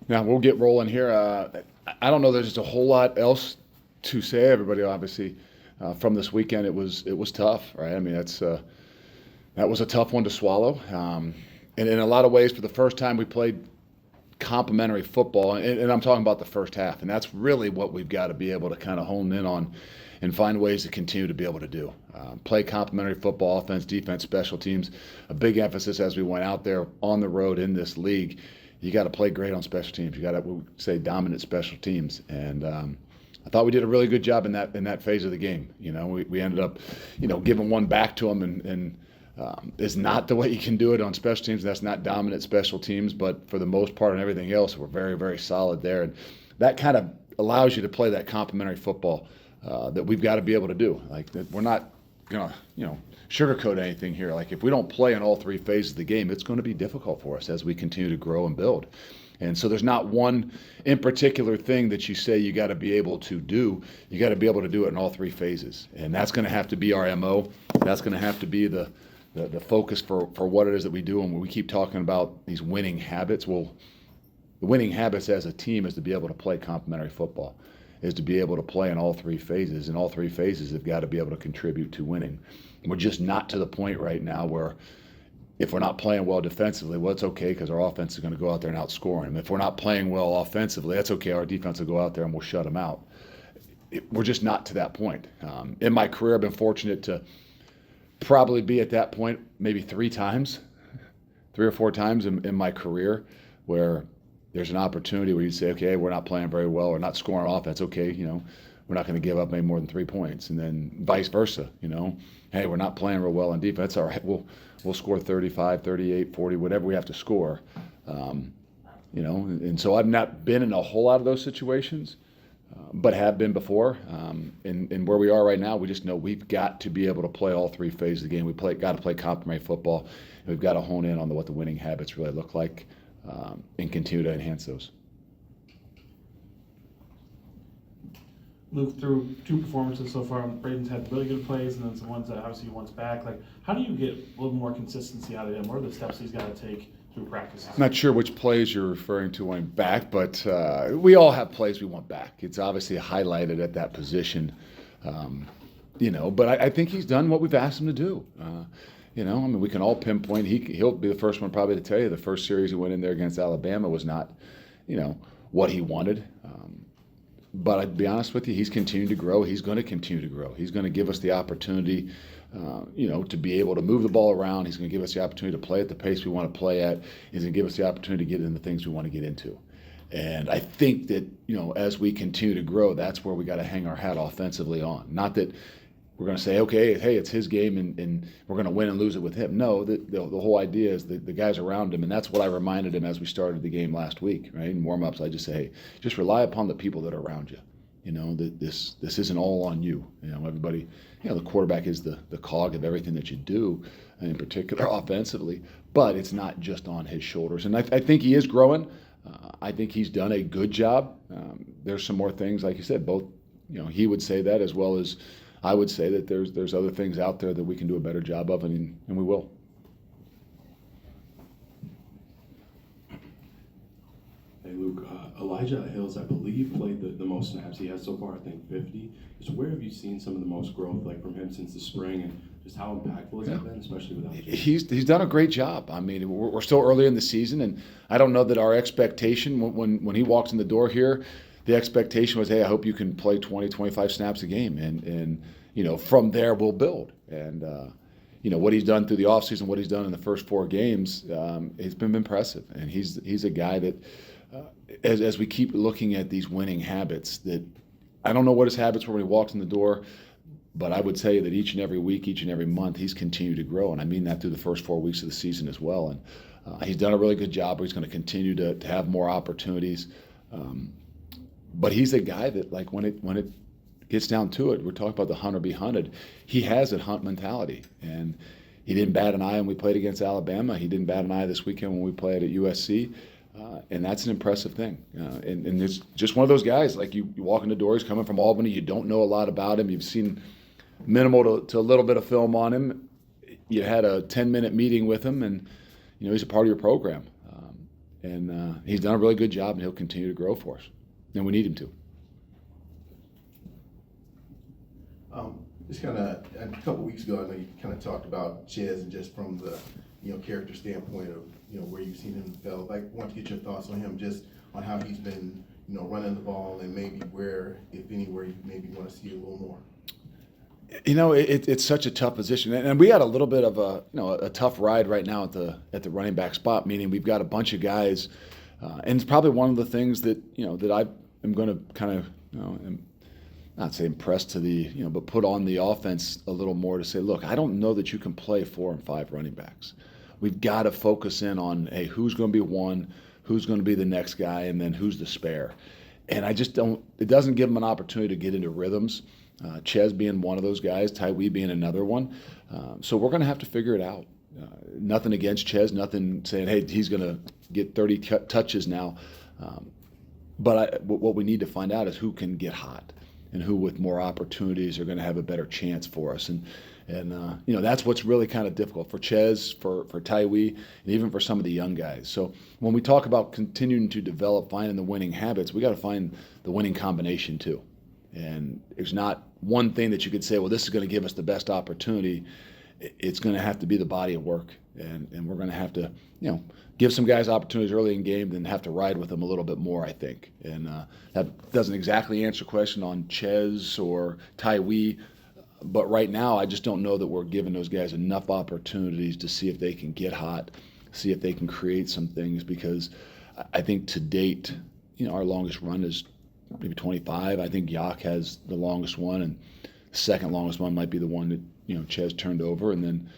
Now we'll get rolling here. I don't know. There's just a whole lot else to say. Everybody, obviously, from this weekend, it was tough, right? I mean, that was a tough one to swallow. And in a lot of ways, for the first time, we played complementary football, and I'm talking about the first half, and that's really what we've got to be able to kind of hone in on and find ways to continue to be able to do. Play complementary football, offense, defense, special teams. A big emphasis as we went out there on the road in this league. You got to play great on special teams. You got to say dominant special teams, and I thought we did a really good job in that phase of the game. We ended up, giving one back to them, and is not the way you can do it on special teams. That's not dominant special teams, but for the most part and everything else, we're very, very solid there. And that kind of allows you to play that complementary football that we've got to be able to do. Like, we're not going to, sugarcoat anything here. Like, if we don't play in all three phases of the game, it's going to be difficult for us as we continue to grow and build. And so there's not one in particular thing that you say you got to be able to do. You got to be able to do it in all three phases. And that's going to have to be our MO. That's going to have to be the focus for what it is that we do. And when we keep talking about these winning habits, well, the winning habits as a team is to be able to play complementary football, is to be able to play in all three phases. And all three phases have got to be able to contribute to winning. We're just not to the point right now where if we're not playing well defensively, well, it's okay because our offense is going to go out there and outscore them. If we're not playing well offensively, that's okay. Our defense will go out there and we'll shut them out. We're just not to that point. In my career, I've been fortunate to probably be at that point maybe three or four times in my career where there's an opportunity where you say, okay, we're not playing very well or not scoring offense. Okay, we're not going to give up any more than 3 points. And then vice versa, hey, we're not playing real well on defense. All right, we'll score 35, 38, 40, whatever we have to score. And so I've not been in a whole lot of those situations, but have been before. And where we are right now, we just know we've got to be able to play all three phases of the game. Got to play complementary football. And we've got to hone in on what the winning habits really look like and continue to enhance those. Luke, through two performances so far, Braden's had really good plays and then some ones that obviously he wants back. Like, how do you get a little more consistency out of him? What are the steps he's got to take through practices? I'm not sure which plays you're referring to wanting back, but we all have plays we want back. It's obviously highlighted at that position, but I think he's done what we've asked him to do. We can all pinpoint. He'll be the first one probably to tell you the first series he went in there against Alabama was not, what he wanted. But I'd be honest with you, he's continued to grow. He's going to continue to grow. He's going to give us the opportunity, to be able to move the ball around. He's going to give us the opportunity to play at the pace we want to play at. He's going to give us the opportunity to get into the things we want to get into. And I think that, as we continue to grow, that's where we got to hang our hat offensively on. Not that we're going to say, okay, hey, it's his game and we're going to win and lose it with him. No, the whole idea is the guys around him, and that's what I reminded him as we started the game last week, right? In warm-ups, I just say, hey, just rely upon the people that are around you. That this isn't all on you. Everybody, the quarterback is the cog of everything that you do, and in particular offensively, but it's not just on his shoulders. And I think he is growing. I think he's done a good job. There's some more things, like you said, both, he would say that as well as I would say that there's other things out there that we can do a better job of, and we will. Hey, Luke, Elijah Hills, I believe, played the most snaps he has so far, I think 50. Just where have you seen some of the most growth from him since the spring, and just how impactful has that been, especially without you? He's done a great job. I mean, we're still early in the season, and I don't know that our expectation when he walks in the door here, the expectation was, hey, I hope you can play 20, 25 snaps a game, and from there we'll build. And what he's done through the offseason, what he's done in the first 4 games, it's been impressive. And he's a guy that, as we keep looking at these winning habits, that I don't know what his habits were when he walked in the door, but I would tell you that each and every week, each and every month, he's continued to grow. And I mean that through the first 4 weeks of the season as well. And he's done a really good job. He's going to continue to have more opportunities. But he's a guy that, like, when it gets down to it, we're talking about the hunt or be hunted. He has a hunt mentality, and he didn't bat an eye when we played against Alabama. He didn't bat an eye this weekend when we played at USC, and that's an impressive thing. And it's just one of those guys, like you walk in the door, he's coming from Albany, you don't know a lot about him, you've seen minimal to a little bit of film on him. You had a 10-minute meeting with him, and he's a part of your program. And he's done a really good job, and he'll continue to grow for us. And we need him to. Just kind of a couple weeks ago, I know you kind of talked about Ches and just from the character standpoint of where you've seen him develop. I want to get your thoughts on him, just on how he's been running the ball, and maybe where, if anywhere, you maybe want to see a little more. It's such a tough position, and we got a little bit of a tough ride right now at the running back spot. Meaning we've got a bunch of guys, and it's probably one of the things that that I am going to kind of not say impress to the but put on the offense a little more to say, look, I don't know that you can play 4 and 5 running backs. We've got to focus in on, hey, who's going to be one, who's going to be the next guy, and then who's the spare. And I just don't. It doesn't give them an opportunity to get into rhythms. Ches being one of those guys, Tywee being another one. So we're going to have to figure it out. Nothing against Ches, nothing saying, hey, he's going to get 30 touches now. But what we need to find out is who can get hot and who with more opportunities are going to have a better chance for us. And that's what's really kind of difficult for Ches, for Tywee, and even for some of the young guys. So when we talk about continuing to develop, finding the winning habits, we got to find the winning combination too. And there's not one thing that you could say, well, this is going to give us the best opportunity. It's going to have to be the body of work. And we're going to have to, give some guys opportunities early in game, then have to ride with them a little bit more, I think. And that doesn't exactly answer the question on Ches or Tywee. But right now, I just don't know that we're giving those guys enough opportunities to see if they can get hot, see if they can create some things. Because I think to date, our longest run is maybe 25. I think Yak has the longest one, and the second longest one might be the one that Ches turned over, and then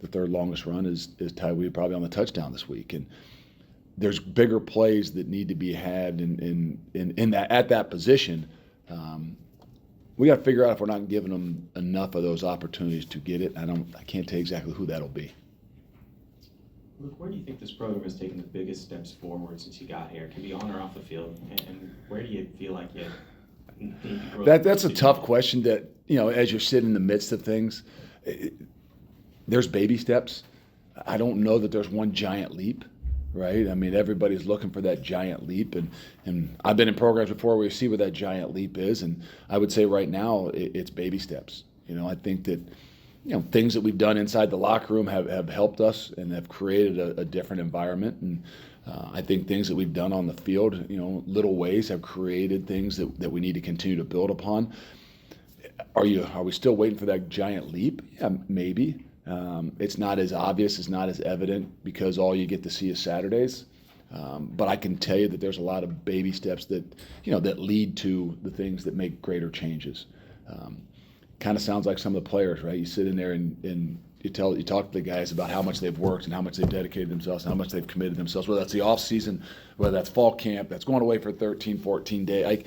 the third longest run is Tywee, probably on the touchdown this week. And there's bigger plays that need to be had in that at that position. We got to figure out if we're not giving them enough of those opportunities to get it. I can't tell you exactly who that'll be. Luke, where do you think this program has taken the biggest steps forward since you got here? It can be on or off the field, and where do you feel like you need to grow? That's a tough question. That as you're sitting in the midst of things, there's baby steps. I don't know that there's one giant leap, right? I mean, everybody's looking for that giant leap, and I've been in programs before where you see what that giant leap is, and I would say right now it's baby steps. I think that things that we've done inside the locker room have helped us and have created a different environment. And I think things that we've done on the field, little ways have created things that we need to continue to build upon. Are we still waiting for that giant leap? Yeah, maybe. It's not as obvious, it's not as evident because all you get to see is Saturdays. But I can tell you that there's a lot of baby steps that lead to the things that make greater changes. Kind of sounds like some of the players, right? You sit in there and you talk to the guys about how much they've worked and how much they've dedicated themselves and how much they've committed themselves, whether that's the off season, whether that's fall camp, that's going away for 13, 14 days.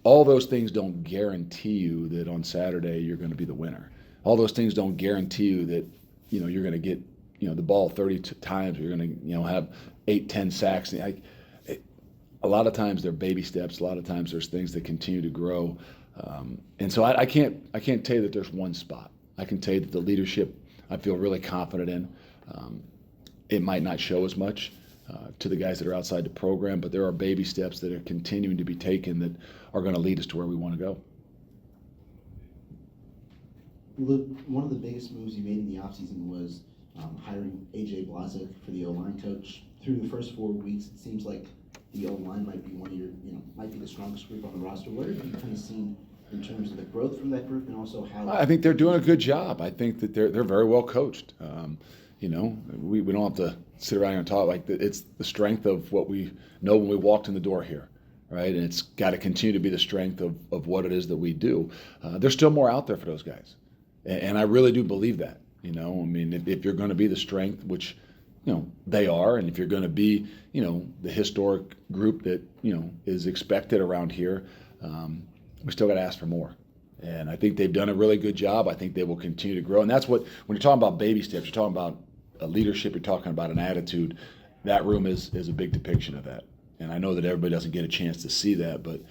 All those things don't guarantee you that on Saturday you're going to be the winner. All those things don't guarantee you that you're going to get the ball 30 times, or you're going to have 8, 10 sacks. A lot of times they're baby steps. A lot of times there's things that continue to grow. And so I can't tell you that there's one spot. I can tell you that the leadership I feel really confident in. It might not show as much to the guys that are outside the program, but there are baby steps that are continuing to be taken that are going to lead us to where we want to go. Luke, one of the biggest moves you made in the offseason was hiring A.J. Blazek for the O-line coach. Through the first 4 weeks, it seems like the O-line might be one of your, might be the strongest group on the roster. What have you kind of seen in terms of the growth from that group, and also how? I think they're doing a good job. I think that they're very well coached. We don't have to sit around here and talk it's the strength of what we know when we walked in the door here, right? And it's got to continue to be the strength of what it is that we do. There's still more out there for those guys, and I really do believe that. If you're going to be the strength, which they are, and if you're going to be the historic group that is expected around here, we still got to ask for more. And I think they've done a really good job. I think they will continue to grow. And that's what, when you're talking about baby steps, you're talking about a leadership, you're talking about an attitude. That room is a big depiction of that. And I know that everybody doesn't get a chance to see that, but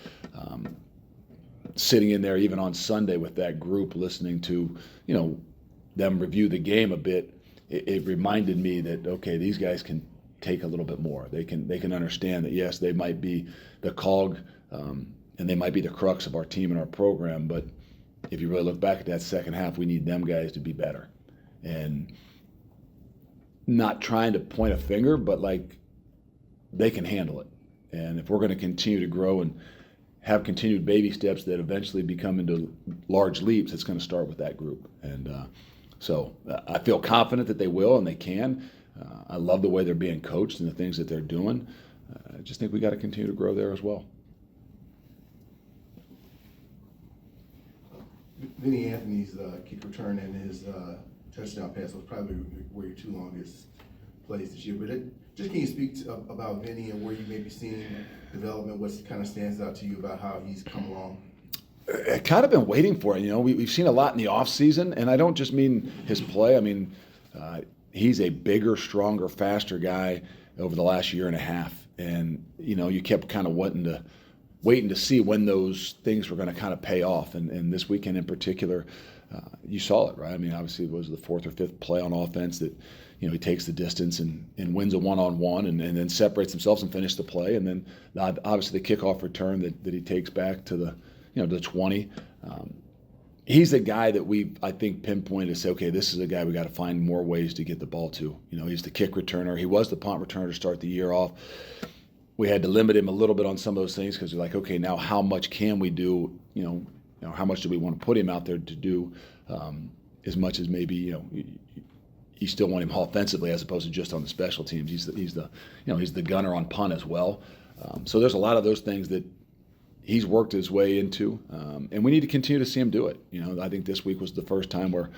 sitting in there even on Sunday with that group, listening to them review the game a bit, it reminded me that, okay, these guys can take a little bit more. They can understand that, yes, they might be the cog, and they might be the crux of our team and our program, but if you really look back at that second half, we need them guys to be better. And not trying to point a finger, but like they can handle it. And if we're going to continue to grow and have continued baby steps that eventually become into large leaps, it's going to start with that group. And so I feel confident that they will and they can. I love the way they're being coached and the things that they're doing. I just think we got to continue to grow there as well. Vinny Anthony's kick return and his touchdown pass was probably were your two longest plays this year. But just can you speak about Vinny and where you may be seeing development? What kind of stands out to you about how he's come along? I've kind of been waiting for it. We've seen a lot in the offseason, and I don't just mean his play. I mean, he's a bigger, stronger, faster guy over the last year and a half. And, you kept kind of waiting to see when those things were going to kind of pay off. And this weekend in particular, you saw it, right? I mean, obviously it was the fourth or fifth play on offense that, he takes the distance and wins a one-on-one and then separates himself and finishes the play. And then obviously the kickoff return that he takes back to the 20. He's the guy that I think, pinpointed to say, okay, this is a guy we got to find more ways to get the ball to. He's the kick returner. He was the punt returner to start the year off. We had to limit him a little bit on some of those things because we're like, okay, now how much can we do? How much do we want to put him out there to do? As much as maybe you still want him offensively as opposed to just on the special teams. He's the gunner on punt as well. So there's a lot of those things that he's worked his way into, and we need to continue to see him do it. I think this week was the first time where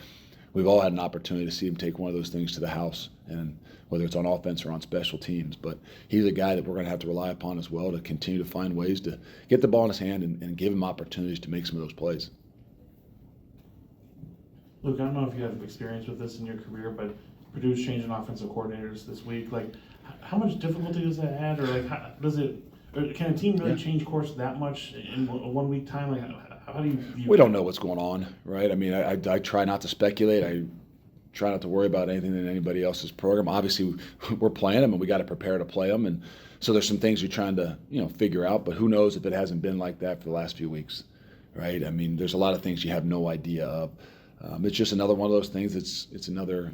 we've all had an opportunity to see him take one of those things to the house, and whether it's on offense or on special teams. But he's a guy that we're going to have to rely upon as well to continue to find ways to get the ball in his hand and give him opportunities to make some of those plays. Luke, I don't know if you have experience with this in your career, but Purdue's changing offensive coordinators this week. Like, how much difficulty does that add, or like, can a team really change course that much in a 1 week time? Like, how do you view We don't know what's going on, right? I mean, I try not to speculate. I try not to worry about anything in anybody else's program. Obviously, we're playing them, and we got to prepare to play them. And so there's some things you're trying to, figure out. But who knows if it hasn't been like that for the last few weeks, right? I mean, there's a lot of things you have no idea of. It's just another one of those things. It's another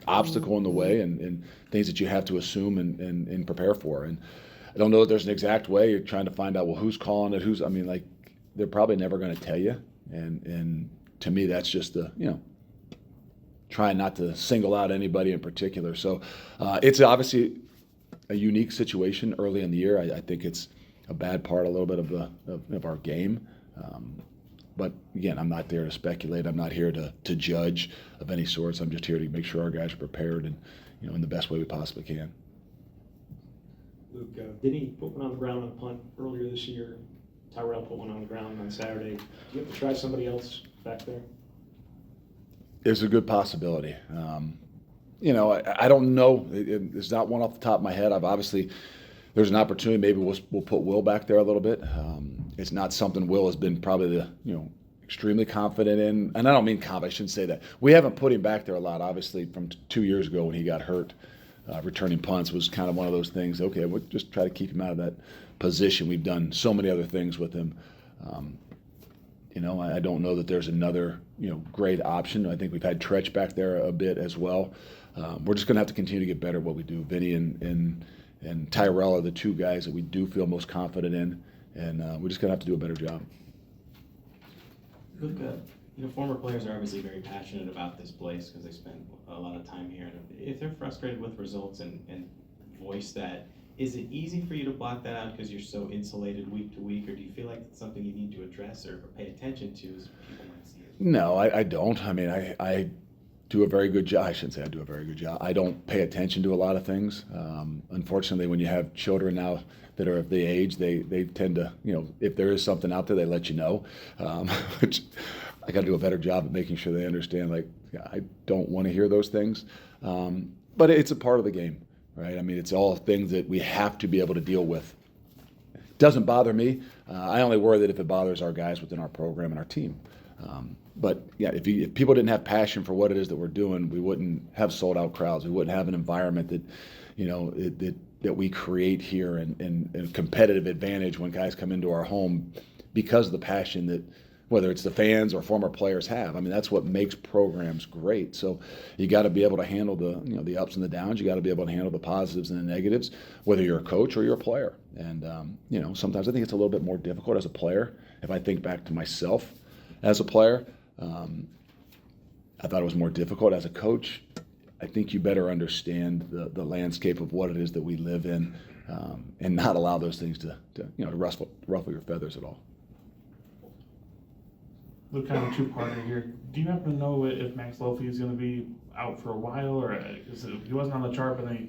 obstacle in the way, and things that you have to assume and prepare for. And I don't know if there's an exact way. You're trying to find out, well, who's calling it, they're probably never going to tell you. And to me, that's just trying not to single out anybody in particular. So it's obviously a unique situation early in the year. I think it's a bad part, a little bit of our game. But again, I'm not there to speculate. I'm not here to judge of any sorts. I'm just here to make sure our guys are prepared and in the best way we possibly can. Luke, Vinny put one on the ground on punt earlier this year. Tyrell put one on the ground on Saturday. Do you have to try somebody else back there? There's a good possibility. I don't know. There's not one off the top of my head. There's an opportunity. Maybe we'll put Will back there a little bit. It's not something Will has been probably extremely confident in. And I don't mean confident. I shouldn't say that. We haven't put him back there a lot. Obviously, from 2 years ago when he got hurt, returning punts was kind of one of those things. Okay, we'll just try to keep him out of that position. We've done so many other things with him. I don't know that there's another great option. I think we've had Tretch back there a bit as well. We're just going to have to continue to get better at what we do. Vinny and Tyrell are the two guys that we do feel most confident in, and we're just going to have to do a better job. Look, former players are obviously very passionate about this place because they spend a lot of time here. And if they're frustrated with results and voice that, is it easy for you to block that out because you're so insulated week to week, or do you feel like it's something you need to address or pay attention to as people might see it? No, I don't. I mean, I do a very good job. I shouldn't say I do a very good job. I don't pay attention to a lot of things. Unfortunately, when you have children now that are of the age, they tend to, if there is something out there, they let you know, which I got to do a better job at making sure they understand, I don't want to hear those things. But it's a part of the game, right? I mean, it's all things that we have to be able to deal with. It doesn't bother me. I only worry that if it bothers our guys within our program and our team. But yeah, if people didn't have passion for what it is that we're doing, we wouldn't have sold out crowds. We wouldn't have an environment that we create here and a competitive advantage when guys come into our home because of the passion that whether it's the fans or former players have. I mean, that's what makes programs great. So you got to be able to handle the ups and the downs. You got to be able to handle the positives and the negatives, whether you're a coach or you're a player. And sometimes I think it's a little bit more difficult as a player. If I think back to myself as a player, I thought it was more difficult as a coach. I think you better understand the landscape of what it is that we live in, and not allow those things to ruffle your feathers at all. Look, kind of a two-parter here. Do you happen to know if Max Lofi is going to be out for a while, or he wasn't on the chart, but then he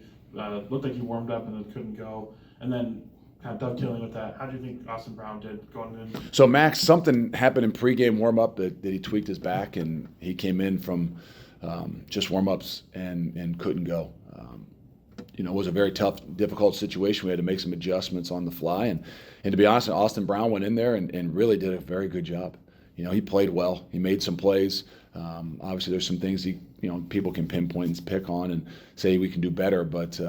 looked like he warmed up and then couldn't go? And then, kind of dovetailing with that, how do you think Austin Brown did going in? So Max, something happened in pregame warm-up that he tweaked his back, and he came in from just warm-ups and couldn't go. It was a very tough, difficult situation. We had to make some adjustments on the fly, and to be honest, Austin Brown went in there and really did a very good job. He played well. He made some plays. Obviously, there's some things people can pinpoint and pick on and say we can do better. But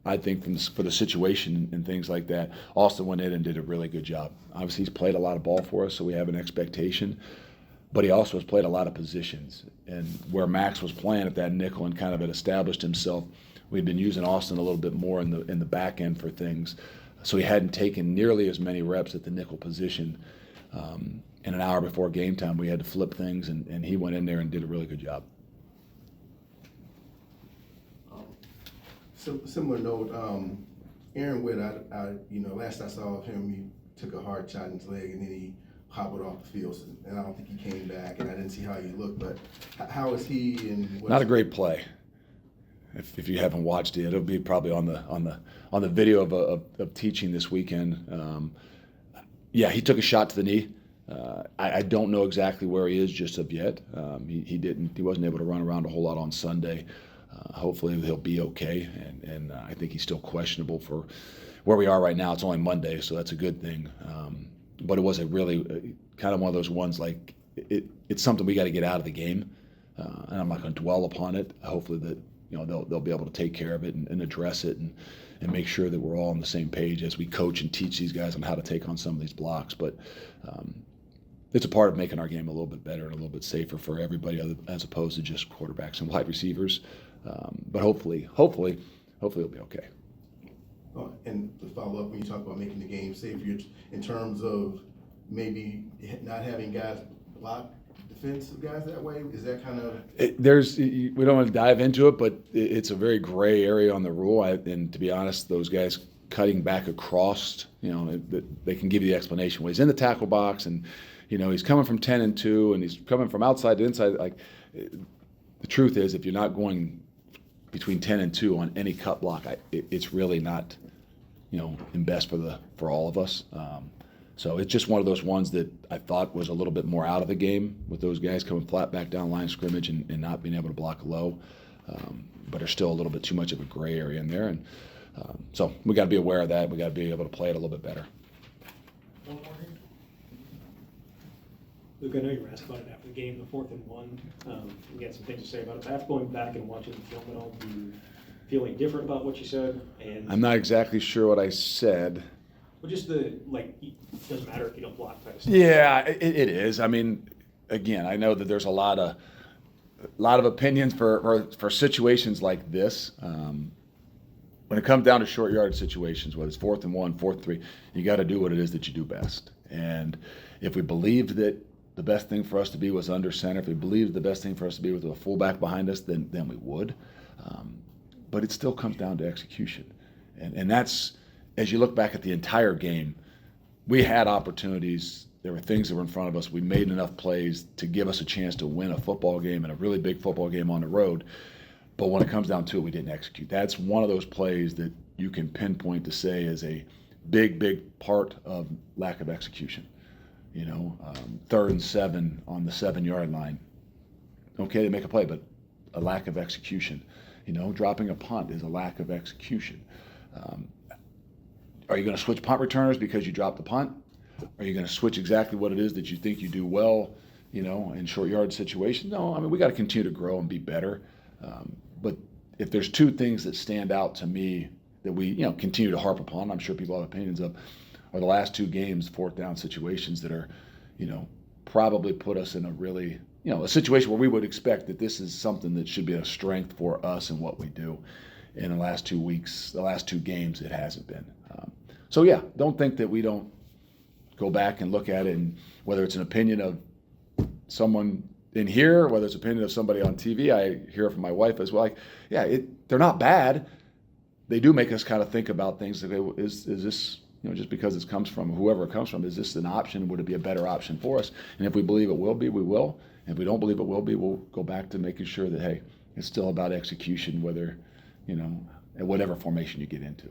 I think for the situation and things like that, Austin went in and did a really good job. Obviously, he's played a lot of ball for us, so we have an expectation. But he also has played a lot of positions. And where Max was playing at that nickel and kind of had established himself, we'd been using Austin a little bit more in the back end for things. So he hadn't taken nearly as many reps at the nickel position. And an hour before game time, we had to flip things, and he went in there and did a really good job. Similar note, Aaron Witt, last I saw of him, he took a hard shot in his leg, and then he hobbled off the field, and I don't think he came back, and I didn't see how he looked, but how is he? And not a great play. If you haven't watched it, it'll be probably on the video of teaching this weekend. He took a shot to the knee. I don't know exactly where he is just of yet. He wasn't able to run around a whole lot on Sunday. Hopefully he'll be okay, and I think he's still questionable for where we are right now. It's only Monday, so that's a good thing. But it was a really kind of one of those ones like it's something we got to get out of the game, and I'm not going to dwell upon it. Hopefully that they'll be able to take care of it and address it and make sure that we're all on the same page as we coach and teach these guys on how to take on some of these blocks. But it's a part of making our game a little bit better and a little bit safer for everybody, as opposed to just quarterbacks and wide receivers. But hopefully it'll be okay. And to follow up, when you talk about making the game safer, in terms of maybe not having guys block defensive guys that way, is that kind of? We don't want to dive into it, but it's a very gray area on the rule. And to be honest, those guys cutting back across, they can give you the explanation. Well, he's in the tackle box, and he's coming from 10 and 2, and he's coming from outside to inside. Like, the truth is, if you're not going between 10 and 2 on any cut block, it's really not, in best for all of us. So it's just one of those ones that I thought was a little bit more out of the game with those guys coming flat back down line of scrimmage and not being able to block low. But there's still a little bit too much of a gray area in there, and so we got to be aware of that. We got to be able to play it a little bit better. One more here. Luke, I know you were asked about it after the game, the 4th and 1. You had some things to say about it. After going back and watching the film at all, do you feel any different about what you said? And I'm not exactly sure what I said. Well, just it doesn't matter if you don't block type of stuff. Yeah, it is. I mean, again, I know that there's a lot of opinions for situations like this. When it comes down to short yard situations, whether it's 4th and 1, 4th and 3, you got to do what it is that you do best. And if we believed that the best thing for us to be was under center, if we believed the best thing for us to be with a fullback behind us, then we would. But it still comes down to execution. And that's, as you look back at the entire game, we had opportunities. There were things that were in front of us. We made enough plays to give us a chance to win a football game and a really big football game on the road. But when it comes down to it, we didn't execute. That's one of those plays that you can pinpoint to say is a big part of lack of execution. 3rd and 7 on the 7-yard line. Okay, they make a play, but a lack of execution. Dropping a punt is a lack of execution. Are you going to switch punt returners because you dropped the punt? Are you going to switch exactly what it is that you think you do well, in short yard situations? No, I mean, we got to continue to grow and be better. But if there's two things that stand out to me that we, continue to harp upon, I'm sure people have opinions of, are the last two games, fourth down situations that are, probably put us in a really, a situation where we would expect that this is something that should be a strength for us and what we do. In the last 2 weeks, the last two games, it hasn't been. So yeah, don't think that we don't go back and look at it, and whether it's an opinion of someone in here, whether it's an opinion of somebody on TV, I hear it from my wife as well. Like, yeah, they're not bad. They do make us kind of think about things. Like, is this, just because it comes from whoever it comes from, is this an option? Would it be a better option for us? And if we believe it will be, we will. And if we don't believe it will be, we'll go back to making sure that, hey, it's still about execution, whether, at whatever formation you get into.